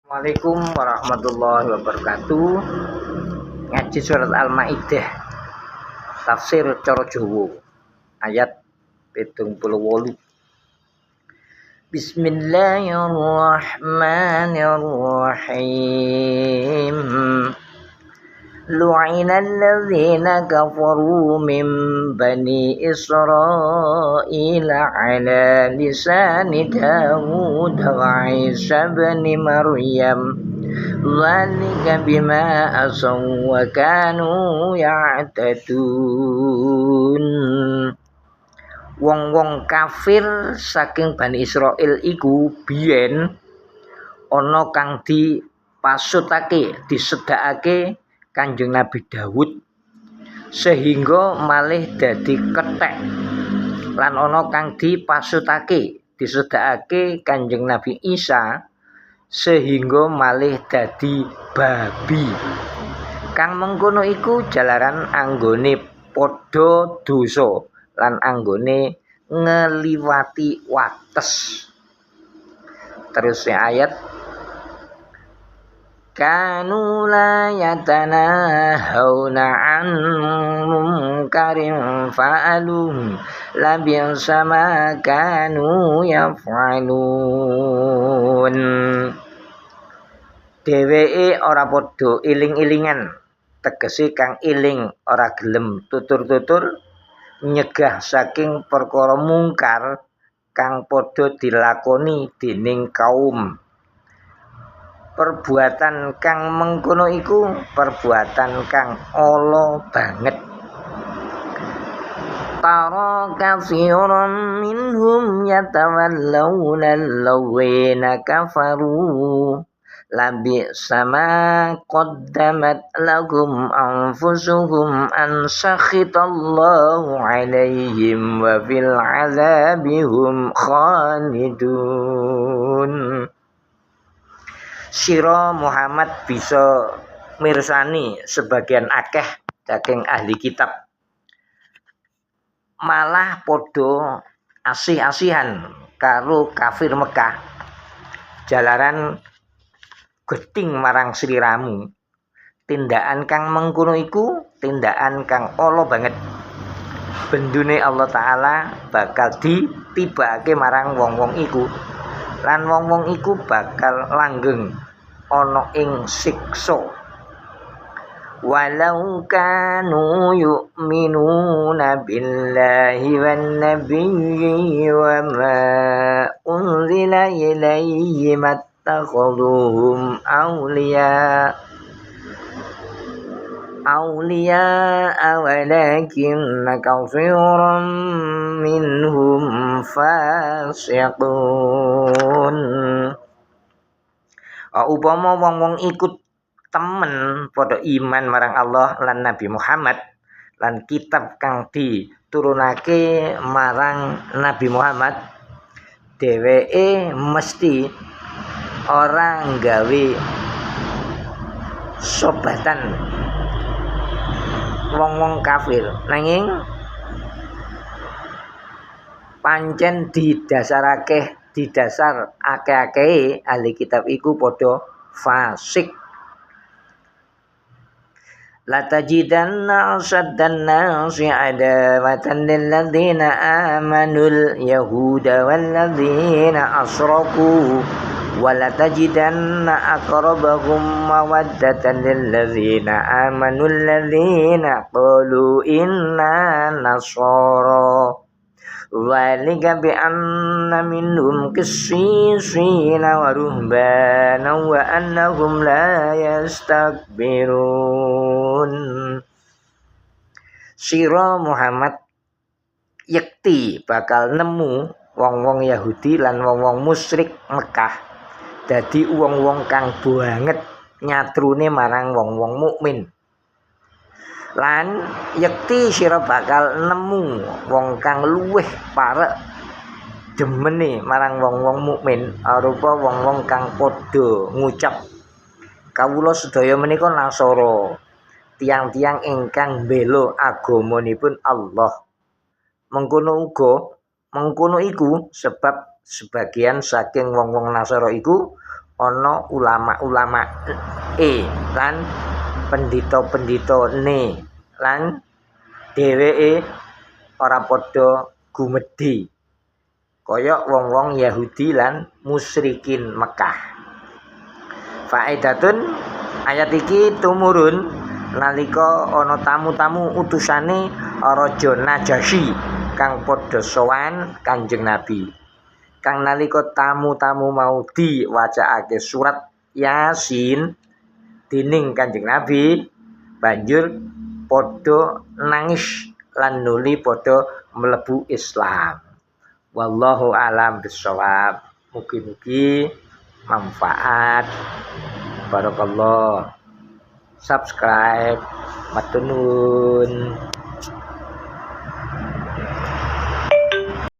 Assalamualaikum warahmatullahi wabarakatuh. Ngaji surat Al-Maidah, tafsir cara Jawa, ayat 78. Bismillahirrahmanirrahim. Lu'inal ladzina kafaru min bani Israil ala lisani Dawud wa Isa ibn Maryam. Dzalika bima asaw wa kanu ya'tadun. Wong-wong kafir saking Bani Israil iku biyen ana kang dipasutake, disedakake Kanjeng Nabi Daud sehingga malih dadi kethek. Lan ana kang dipasutake, disedakake Kanjeng Nabi Isa sehingga malih dadi babi. Kang mengkono iku jalaran anggone padha dosa lan anggone ngliwati wates. Terus ayat kanu la yatanahawna an munkarin fa'aluhu labi'sa ma kanu yaf'alun. Dheweke ora padha iling-ilingan, tegese kang iling ora gelem tutur-tutur nyegah saking perkara mungkar kang padha dilakoni dening kaum. Perbuatan kang mengkono iku perbuatan kang ala banget. Tara katsiran minhum yatawallawna alladzina kafaru labi sama qaddamat lahum anfusuhum an sakhitallahu alaihim wa fil azabihum khalidun. Sira Muhammad bisa mirsani sebagian akeh saking ahli kitab malah padha asih-asihan karo kafir Mekah jalaran geding marang sliramu. Tindakan kang mengkono iku tindakan kang ala banget. Bendune Allah Ta'ala bakal ditibake marang wong-wong iku lan wong-wong iku bakal langgeng ana ing siksa. Walau kanu yu'minuna billahi wan nabiyyi wa ma unzila ilayhi mattakhaduhum awliya walakin katsiran minhum fasiqun. Upama wong-wong ikut temen padha iman marang Allah lan Nabi Muhammad lan kitab kang diturunake marang Nabi Muhammad, dheweke mesti ora nggawe sobatan wong-wong kafir, nanging pancen didasar akeh-akeh ahli kitab iku padha fasik. La tajidanna asaddan nasi adawatan lil ladzina amanul yahuda wal ladzina asraku wa la tajidanna aqrabahum mawaddatan lil ladzina amanul ladzina qalu inna nasara. Dzalika bi anna minhum qissisina wa ruhbana wa annahum la yastakbirun. Sira Muhammad yekti bakal nemu wong-wong Yahudi lan wong-wong musyrik Mekah dadi wong-wong kang banget nyatrune marang wong-wong mukmin. Lan yekti sira bakal nemu wong kang luweh parek demene marang wong-wong mukmin arupa wong-wong kang padha ngucap kawula sedaya menika Nasara, tiang-tiang ingkang mbela agamanipun Allah. Mengkono iku sebab sebagian saking wong-wong Nasara iku ana ulama-ulama lan pendhita-pendhitane lan dheweke ora padha gumedhi kaya wong-wong Yahudi lan musyrikin Mekah. Faedatun ayat iki tumurun nalika ana tamu-tamu utusane Raja Najasyi kang padha sowan Kanjeng Nabi. Kang nalika tamu-tamu mau diwacakake surat Yasin dening Kanjeng Nabi, banjur padha nangis lan nuli padha mlebu Islam. Wallahu a'lam bishawab. Mugi-mugi manfaat. Barakallah. Subscribe. Matur nuwun.